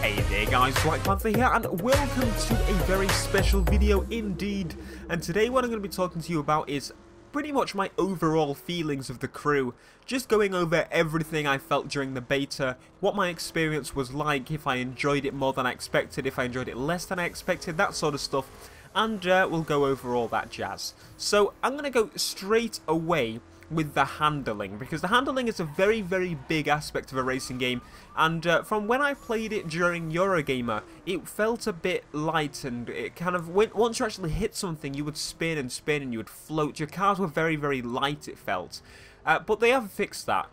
Hey there guys, BlackPanthaa here, and welcome to a very special video indeed. And today what I'm going to be talking to you about is pretty much my overall feelings of the crew. Just going over everything I felt during the beta, what my experience was like, if I enjoyed it more than I expected, if I enjoyed it less than I expected, that sort of stuff. And we'll go over all that jazz. So I'm going to go straight away with the handling, because the handling is a very, very big aspect of a racing game, and from when I played it during Eurogamer, it felt a bit light, and it kind of went, once you actually hit something, you would spin and spin and you would float. Your cars were very, very light, it felt. But they have fixed that.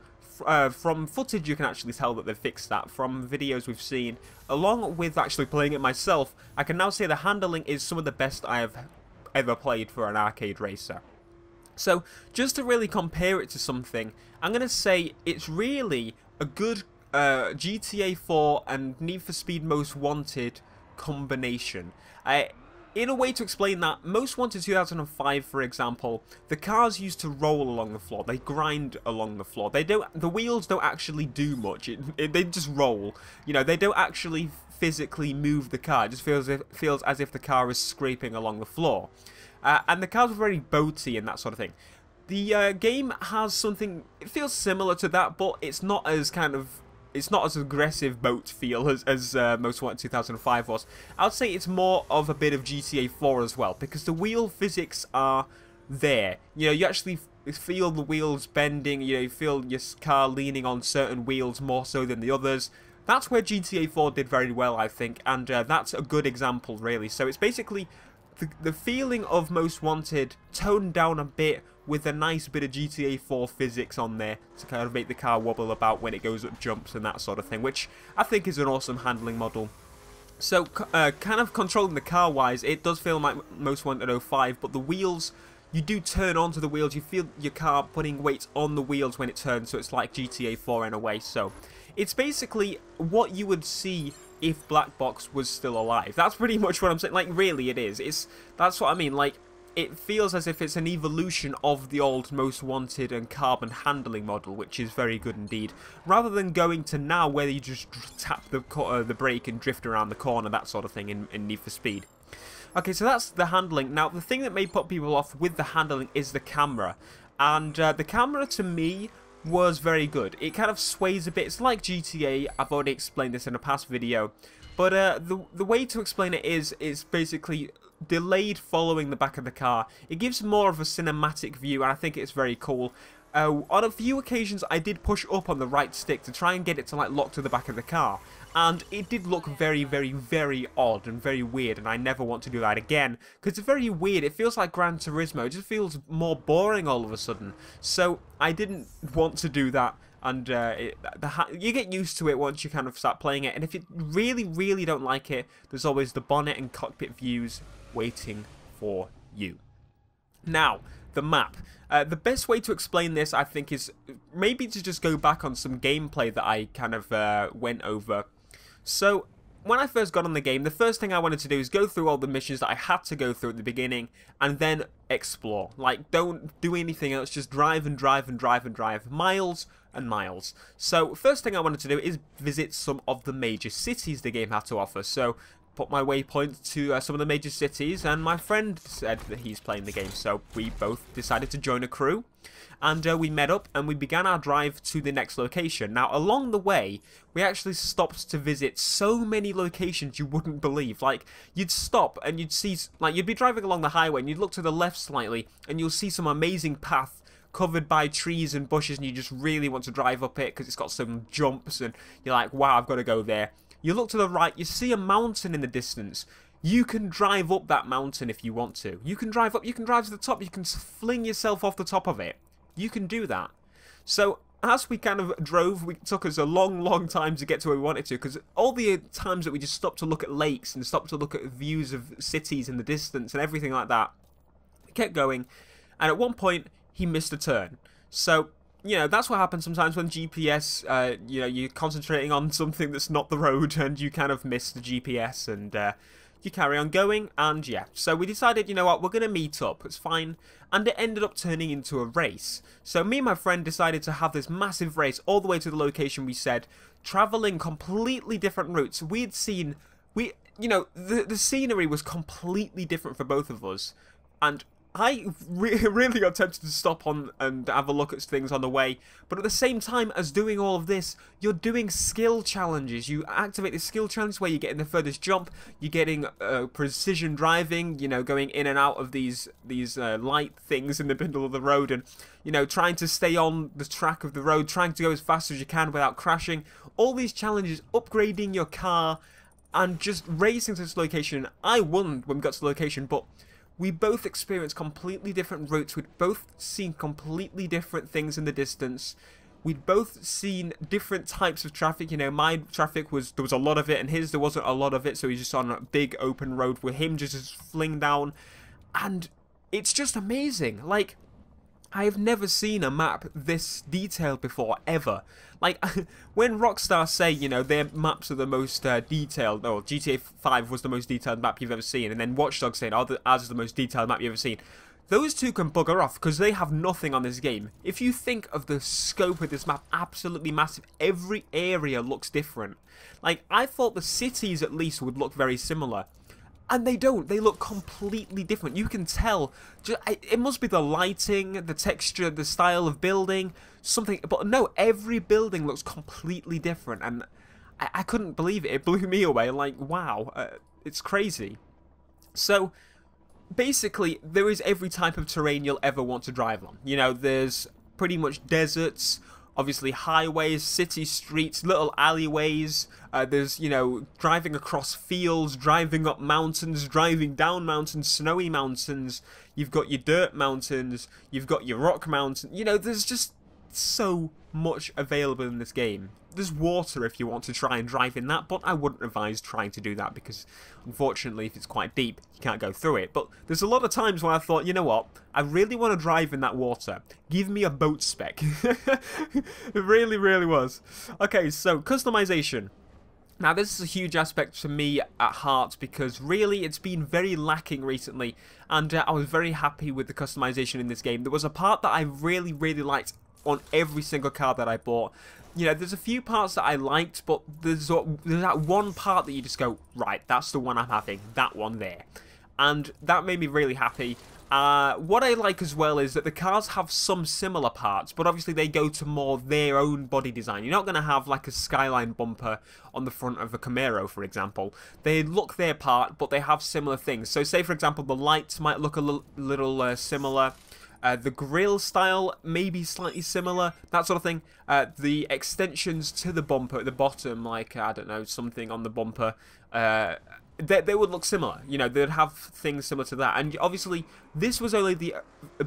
From footage you can actually tell that they've fixed that. From videos we've seen, along with actually playing it myself, I can now say the handling is some of the best I have ever played for an arcade racer. So, just to really compare it to something, I'm going to say it's really a good GTA 4 and Need for Speed Most Wanted combination. In a way to explain that, Most Wanted 2005, for example, the cars used to roll along the floor. They grind along the floor. They don't. The wheels don't actually do much. They just roll. You know, they don't actually physically move the car. It just feels as if the car is scraping along the floor. And the cars are very boaty and that sort of thing. The game has something, it feels similar to that, but it's not as it's not as aggressive boat feel as Most Wanted 2005 was. I would say it's more of a bit of GTA 4 as well, because the wheel physics are there. You know, you actually feel the wheels bending, you feel your car leaning on certain wheels more so than the others. That's where GTA 4 did very well, I think, and that's a good example, really. So it's basically the feeling of Most Wanted toned down a bit with a nice bit of GTA 4 physics on there to kind of make the car wobble about when it goes up jumps and that sort of thing, which I think is an awesome handling model. So, kind of controlling the car wise, it does feel like Most Wanted 05, but the wheels, you do turn onto the wheels, you feel your car putting weight on the wheels when it turns, so it's like GTA 4 in a way. So, it's basically what you would see if Black Box was still alive. That's pretty much what I'm saying. Like, really, it is. That's what I mean. Like, it feels as if it's an evolution of the old Most Wanted and Carbon handling model, which is very good indeed. Rather than going to now where you just tap the brake and drift around the corner, that sort of thing in Need for Speed. Okay, so that's the handling. Now, the thing that may put people off with the handling is the camera. And the camera, to me, was very good. It kind of sways a bit. It's like GTA. I've already explained this in a past video, but the way to explain it is basically delayed following the back of the car. It gives more of a cinematic view, and I think it's very cool. On a few occasions I did push up on the right stick to try and get it to like lock to the back of the car, and it did look very, very, very odd and very weird, and I never want to do that again, because it's very weird. It feels like Gran Turismo. It just feels more boring all of a sudden, so I didn't want to do that, and you get used to it once you kind of start playing it, and if you really, really don't like it, there's always the bonnet and cockpit views waiting for you. Now, the map. The best way to explain this, I think, is maybe to just go back on some gameplay that I kind of went over. So, when I first got on the game, the first thing I wanted to do is go through all the missions that I had to go through at the beginning, and then explore. Like, don't do anything else, just drive and drive and drive and drive. Miles and miles. So, first thing I wanted to do is visit some of the major cities the game had to offer. So, put my waypoint to some of the major cities, and my friend said that he's playing the game, so we both decided to join a crew, and we met up and we began our drive to the next location. Now, along the way, we actually stopped to visit so many locations you wouldn't believe. Like, you'd stop and you'd see, like, you'd be driving along the highway and you'd look to the left slightly and you'll see some amazing path covered by trees and bushes, and you just really want to drive up it because it's got some jumps, and you're like, wow, I've got to go there. You look to the right, you see a mountain in the distance. You can drive up that mountain if you want to. You can drive up, you can drive to the top, you can fling yourself off the top of it. You can do that. So, as we kind of drove, it took us a long, long time to get to where we wanted to, because all the times that we just stopped to look at lakes and stopped to look at views of cities in the distance and everything like that, we kept going, and at one point, he missed a turn. So, you know, that's what happens sometimes when GPS, you know, you're concentrating on something that's not the road and you kind of miss the GPS, and you carry on going, and yeah. So we decided, you know what, we're going to meet up, it's fine, and it ended up turning into a race. So me and my friend decided to have this massive race all the way to the location we said, travelling completely different routes. We'd seen, you know, the scenery was completely different for both of us, and I really got tempted to stop on and have a look at things on the way, but at the same time as doing all of this, you're doing skill challenges. You activate the skill challenge where you're getting the furthest jump, you're getting precision driving, you know, going in and out of these light things in the middle of the road, and, you know, trying to stay on the track of the road, trying to go as fast as you can without crashing. All these challenges, upgrading your car, and just racing to this location. I won when we got to the location, but we both experienced completely different routes. We'd both seen completely different things in the distance. We'd both seen different types of traffic. You know, my traffic was, there was a lot of it, and his, there wasn't a lot of it. So he's just on a big open road with him just fling down. And it's just amazing. Like, I have never seen a map this detailed before, ever. Like, when Rockstar say, you know, their maps are the most detailed, or GTA 5 was the most detailed map you've ever seen, and then Watch Dogs saying, oh, ours is the most detailed map you've ever seen, those two can bugger off, because they have nothing on this game. If you think of the scope of this map, absolutely massive. Every area looks different. Like, I thought the cities, at least, would look very similar. And they don't. They look completely different. You can tell. It must be the lighting, the texture, the style of building, something. But no, every building looks completely different. And I couldn't believe it. It blew me away. Like, wow. It's crazy. So, basically, there is every type of terrain you'll ever want to drive on. You know, there's pretty much deserts, obviously highways, city streets, little alleyways. There's, you know, driving across fields, driving up mountains, driving down mountains, snowy mountains. You've got your dirt mountains, you've got your rock mountain. You know, there's just so much available in this game. There's water if you want to try and drive in that, but I wouldn't advise trying to do that because, unfortunately, if it's quite deep, you can't go through it. But there's a lot of times when I thought, you know what, I really want to drive in that water. Give me a boat spec. It really, really was. Okay, so customization. Now, this is a huge aspect for me at heart because really it's been very lacking recently, and I was very happy with the customization in this game. There was a part that I really, really liked on every single car that I bought. You know, there's a few parts that I liked, but there's that one part that you just go, right, that's the one I'm having, that one there. And that made me really happy. What I like as well is that the cars have some similar parts, but obviously they go to more their own body design. You're not going to have like a Skyline bumper on the front of a Camaro, for example. They look their part, but they have similar things. So say, for example, the lights might look a little similar. The grille style may be slightly similar, that sort of thing. The extensions to the bumper at the bottom, like, I don't know, something on the bumper, they would look similar. You know, they'd have things similar to that. And obviously, this was only the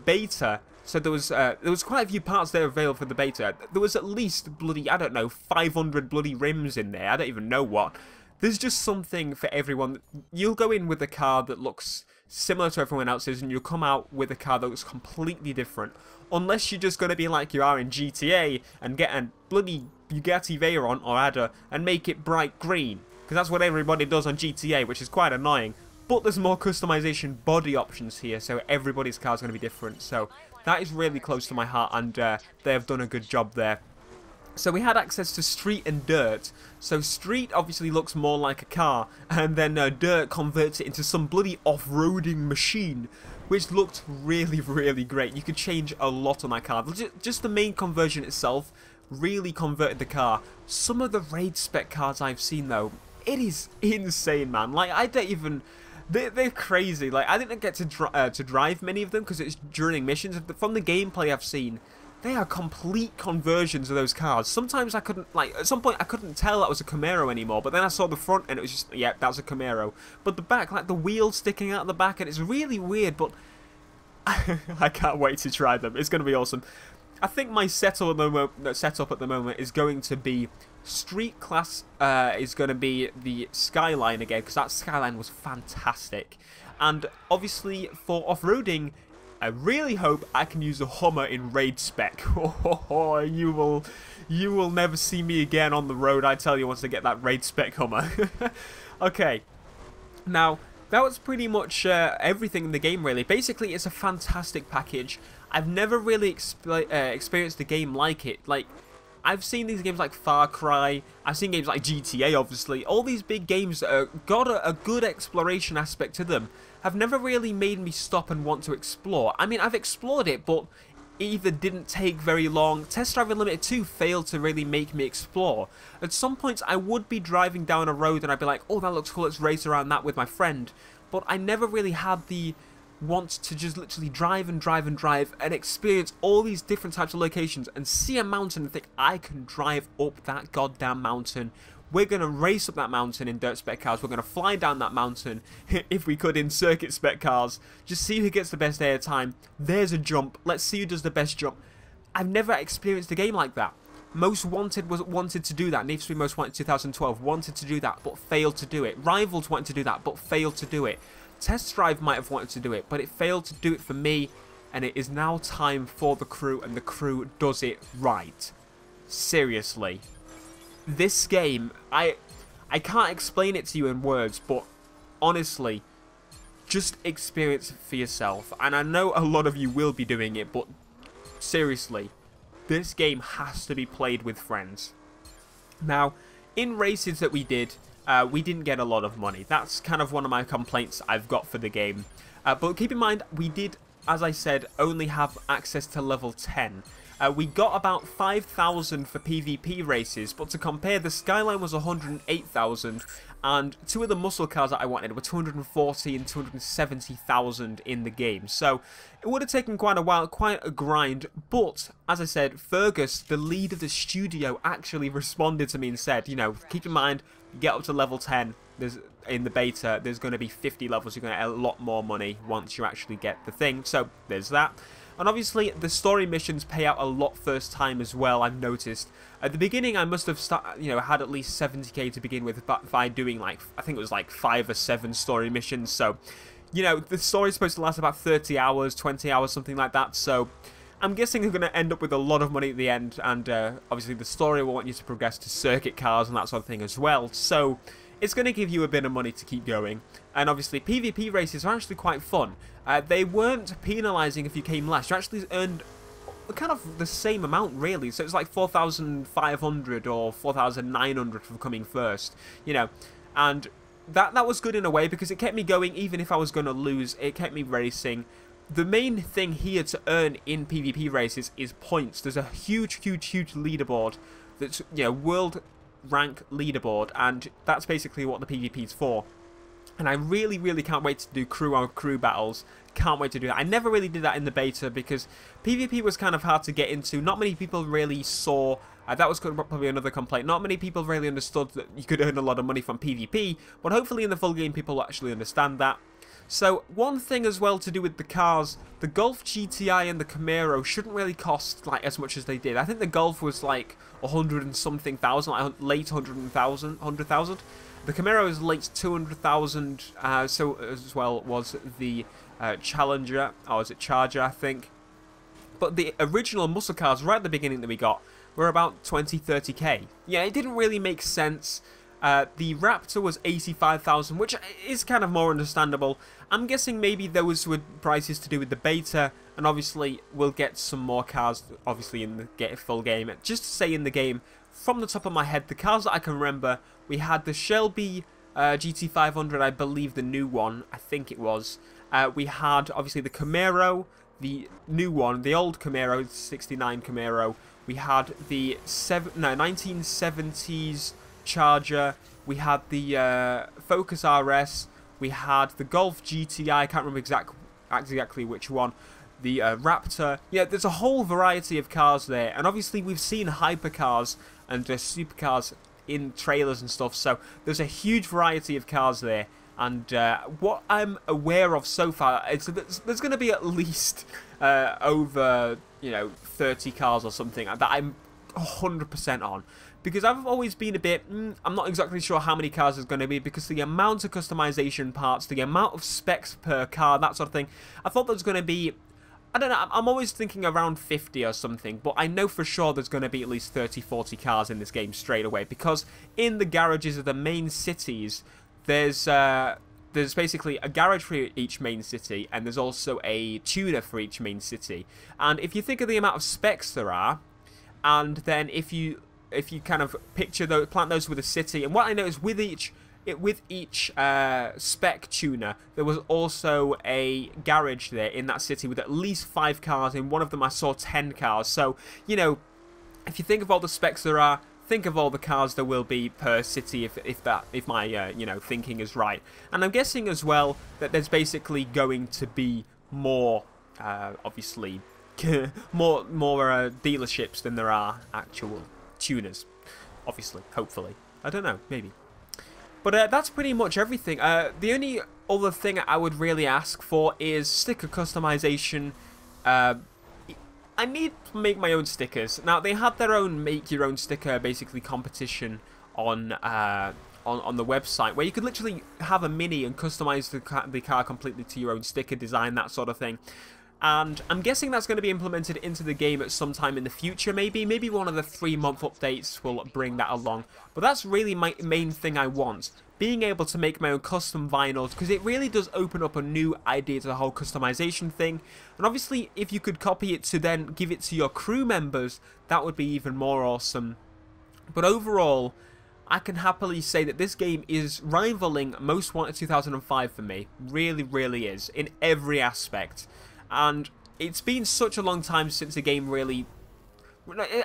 beta, so there was quite a few parts there available for the beta. There was at least bloody, I don't know, 500 bloody rims in there. I don't even know what. There's just something for everyone. You'll go in with a car that looks similar to everyone else's, and you'll come out with a car that looks completely different. Unless you're just going to be like you are in GTA and get a bloody Bugatti Veyron or Adder and make it bright green. Because that's what everybody does on GTA, which is quite annoying. But there's more customization body options here, so everybody's car is going to be different. So that is really close to my heart, and they have done a good job there. So we had access to street and dirt. So street obviously looks more like a car, and then dirt converts it into some bloody off-roading machine, which looked really, really great. You could change a lot on that car. Just the main conversion itself really converted the car. Some of the raid spec cars I've seen though, it is insane, man. Like, I don't even... They're crazy. Like, I didn't get to drive many of them because it's during missions. From the gameplay I've seen, they are complete conversions of those cars. Sometimes I couldn't, like, at some point I couldn't tell that was a Camaro anymore, but then I saw the front and it was just, yeah, that's a Camaro. But the back, like the wheels sticking out the back, and it's really weird, but I can't wait to try them. It's going to be awesome. I think my setup at the moment is going to be street class, is going to be the Skyline again, because that Skyline was fantastic. And obviously for off-roading, I really hope I can use a Hummer in raid spec. Oh, you will never see me again on the road, I tell you, once I get that raid spec Hummer. Okay, now that was pretty much everything in the game, really. Basically, it's a fantastic package. I've never really experienced a game like it. Like, I've seen these games like Far Cry, I've seen games like GTA, obviously. All these big games that got a good exploration aspect to them have never really made me stop and want to explore. I mean, I've explored it, but it either didn't take very long. Test Drive Unlimited 2 failed to really make me explore. At some points, I would be driving down a road and I'd be like, oh, that looks cool, let's race around that with my friend. But I never really had the want to just literally drive and drive and drive and experience all these different types of locations and see a mountain and think, I can drive up that goddamn mountain. We're going to race up that mountain in dirt spec cars. We're going to fly down that mountain, if we could, in circuit spec cars. Just see who gets the best air time. There's a jump. Let's see who does the best jump. I've never experienced a game like that. Most Wanted wanted to do that. Need for Speed Most Wanted 2012 wanted to do that, but failed to do it. Rivals wanted to do that, but failed to do it. Test Drive might have wanted to do it, but it failed to do it for me, and it is now time for the crew, and the crew does it right. Seriously. This game, I can't explain it to you in words, but honestly, just experience it for yourself. And I know a lot of you will be doing it, but seriously, this game has to be played with friends. Now, in races that we didn't get a lot of money. That's kind of one of my complaints I've got for the game. But keep in mind, we did, as I said, only have access to level 10. We got about 5,000 for PvP races, but to compare, the Skyline was 108,000, and two of the muscle cars that I wanted were 240 and 270,000 in the game. So it would have taken quite a while, quite a grind, but as I said, Fergus, the lead of the studio, actually responded to me and said, you know, keep in mind, get up to level 10, in the beta, there's going to be 50 levels, you're going to get a lot more money once you actually get the thing, so there's that. And obviously, the story missions pay out a lot first time as well, I've noticed. At the beginning, I must have had at least 70k to begin with by doing, like, I think it was like 5 or 7 story missions, so, you know, the story's supposed to last about 30 hours, 20 hours, something like that, so I'm guessing they're going to end up with a lot of money at the end, and obviously the story will want you to progress to circuit cars and that sort of thing as well, so it's going to give you a bit of money to keep going. And obviously PvP races are actually quite fun. They weren't penalising if you came last. You actually earned kind of the same amount, really, so it's like 4,500 or 4,900 for coming first, you know, and that was good in a way because it kept me going even if I was going to lose. It kept me racing. The main thing here to earn in PvP races is points. There's a huge leaderboard that's, you know, world rank leaderboard, and that's basically what the PvP is for. And I really can't wait to do crew on crew battles. Can't wait to do that. I never really did that in the beta because PvP was kind of hard to get into. Not many people really saw. That was probably another complaint. Not many people really understood that you could earn a lot of money from PvP, but hopefully in the full game people actually understand that. So one thing as well to do with the cars, the Golf GTI and the Camaro shouldn't really cost like as much as they did. I think the Golf was like 100 and something thousand, like late 100,000. The Camaro is late 200,000. So as well was the Challenger, or was it Charger, I think. But the original muscle cars right at the beginning that we got were about 20-30k. Yeah, it didn't really make sense. The Raptor was 85,000, which is kind of more understandable. I'm guessing maybe those were prices to do with the beta, and obviously we'll get some more cars, obviously, in the full game. Just to say in the game, from the top of my head, the cars that I can remember, we had the Shelby GT500, I believe the new one, I think it was. We had, obviously, the Camaro, the new one, the old Camaro, 69 Camaro. We had the 1970s Charger, we had the Focus RS, we had the Golf GTI, I can't remember exactly which one, the Raptor. Yeah, there's a whole variety of cars there, and obviously we've seen hypercars and supercars in trailers and stuff, so there's a huge variety of cars there. And what I'm aware of so far is that there's going to be at least over, you know, 30 cars or something that I'm 100% on. Because I've always been a bit, I'm not exactly sure how many cars there's going to be, because the amount of customization parts, the amount of specs per car, that sort of thing, I thought there's going to be, I don't know, I'm always thinking around 50 or something, but I know for sure there's going to be at least 30-40 cars in this game straight away, because in the garages of the main cities, there's there's basically a garage for each main city, and there's also a tuner for each main city. And if you think of the amount of specs there are, and then if you kind of picture those, plant those with a city, and what I know is with each spec tuner, there was also a garage there in that city with at least 5 cars. In one of them I saw 10 cars. So, you know, if you think of all the specs there are, think of all the cars there will be per city, if my you know, thinking is right. And I'm guessing as well that there's basically going to be more, obviously, more dealerships than there are actual tuners. Obviously, hopefully. I don't know, maybe. But that's pretty much everything. The only other thing I would really ask for is sticker customization. I need to make my own stickers. Now, they had their own make your own sticker basically competition on the website, where you could literally have a mini and customize the car completely to your own sticker design, that sort of thing. And I'm guessing that's going to be implemented into the game at some time in the future, maybe one of the 3-month updates will bring that along. But that's really my main thing I want, being able to make my own custom vinyls, because it really does open up a new idea to the whole customization thing. And obviously, if you could copy it to then give it to your crew members, that would be even more awesome. But overall, I can happily say that this game is rivaling Most Wanted 2005 for me. Really, really is, in every aspect. And it's been such a long time since a game really...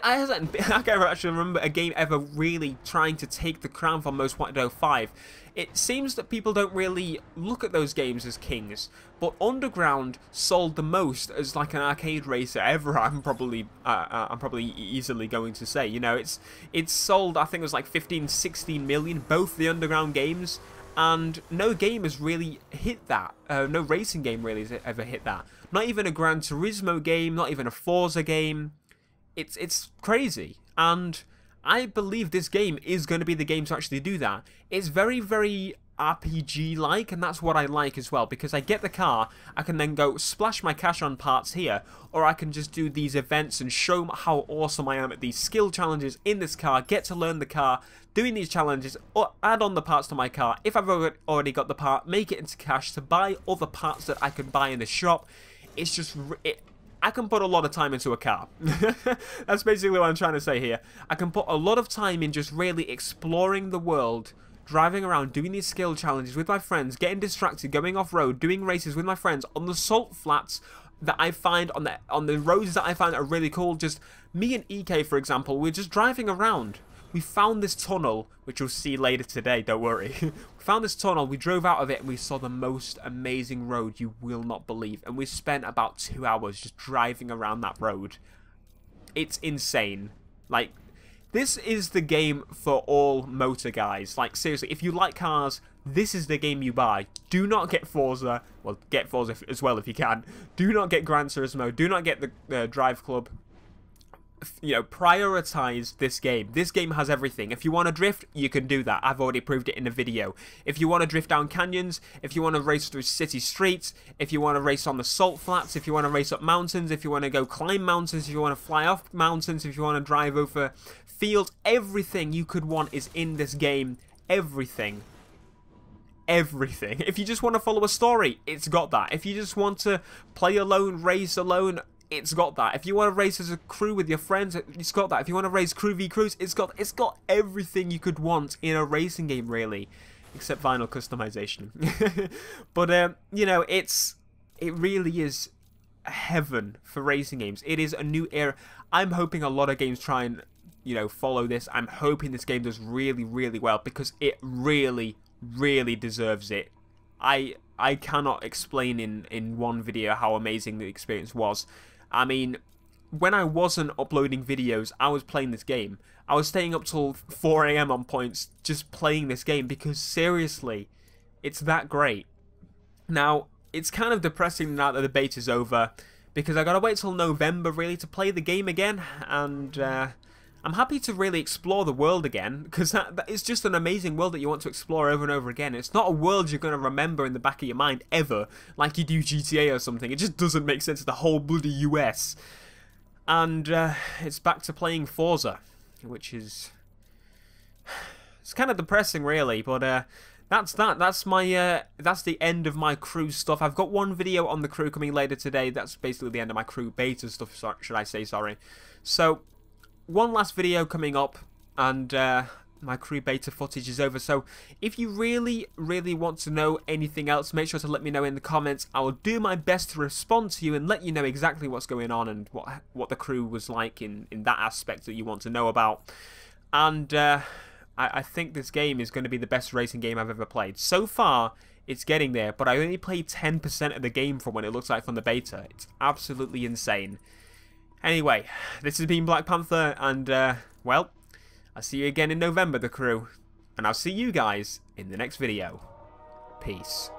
I can't actually remember a game ever really trying to take the crown from Most Wanted 05. It seems that people don't really look at those games as kings, but Underground sold the most as like an arcade racer ever. I'm probably easily going to say, you know, it's sold, I think it was like 15-16 million, both the Underground games, and no game has really hit that. No racing game really has ever hit that. Not even a Gran Turismo game, not even a Forza game. It's crazy, and I believe this game is going to be the game to actually do that. It's very, very RPG-like, and that's what I like as well, because I get the car, I can then go splash my cash on parts here, or I can just do these events and show how awesome I am at these skill challenges in this car, get to learn the car, doing these challenges, or add on the parts to my car. If I've already got the part, make it into cash to buy other parts that I can buy in the shop. It's just... I can put a lot of time into a car. That's basically what I'm trying to say here. I can put a lot of time in just really exploring the world, driving around, doing these skill challenges with my friends, getting distracted, going off-road, doing races with my friends on the salt flats that I find on the roads that I find are really cool. Just me and EK, for example, we're just driving around. We found this tunnel, which you'll see later today, don't worry. We found this tunnel, we drove out of it, and we saw the most amazing road you will not believe. And we spent about 2 hours just driving around that road. It's insane. Like, this is the game for all motor guys. Like, seriously, if you like cars, this is the game you buy. Do not get Forza. Well, get Forza as well if you can. Do not get Gran Turismo. Do not get the Drive Club. You know, prioritize this game. This game has everything. If you want to drift, you can do that. I've already proved it in a video. If you want to drift down canyons, if you want to race through city streets, if you want to race on the salt flats, if you want to race up mountains, if you want to go climb mountains, if you want to fly off mountains, if you want to drive over fields, everything you could want is in this game. Everything. Everything. If you just want to follow a story, it's got that. If you just want to play alone, race alone, it's got that. If you want to race as a crew with your friends, it's got that. If you want to race crew v crews, it's got everything you could want in a racing game, really, except vinyl customization. But you know, it really is heaven for racing games. It is a new era. I'm hoping a lot of games try and, you know, follow this. I'm hoping this game does really, really well, because it really, really deserves it. I cannot explain in one video how amazing the experience was. I mean, when I wasn't uploading videos, I was playing this game. I was staying up till 4 AM on points just playing this game, because seriously, it's that great. Now, it's kind of depressing now that the beta is over, because I gotta wait till November really to play the game again, and I'm happy to really explore the world again, because that is just an amazing world that you want to explore over and over again. It's not a world you're going to remember in the back of your mind ever, like you do GTA or something. It just doesn't make sense to the whole bloody US. And it's back to playing Forza, which is... it's kind of depressing, really, but that's that. That's my that's the end of my crew stuff. I've got one video on the crew coming later today. That's basically the end of my crew beta stuff, should I say, sorry. So, one last video coming up, and my crew beta footage is over. So, if you really, really want to know anything else, make sure to let me know in the comments. I will do my best to respond to you and let you know exactly what's going on and what the crew was like in that aspect that you want to know about. And I think this game is going to be the best racing game I've ever played. So far, it's getting there, but I only played 10% of the game from what it looks like from the beta. It's absolutely insane. Anyway, this has been BlackPanthaa, and, well, I'll see you again in November, the crew. And I'll see you guys in the next video. Peace.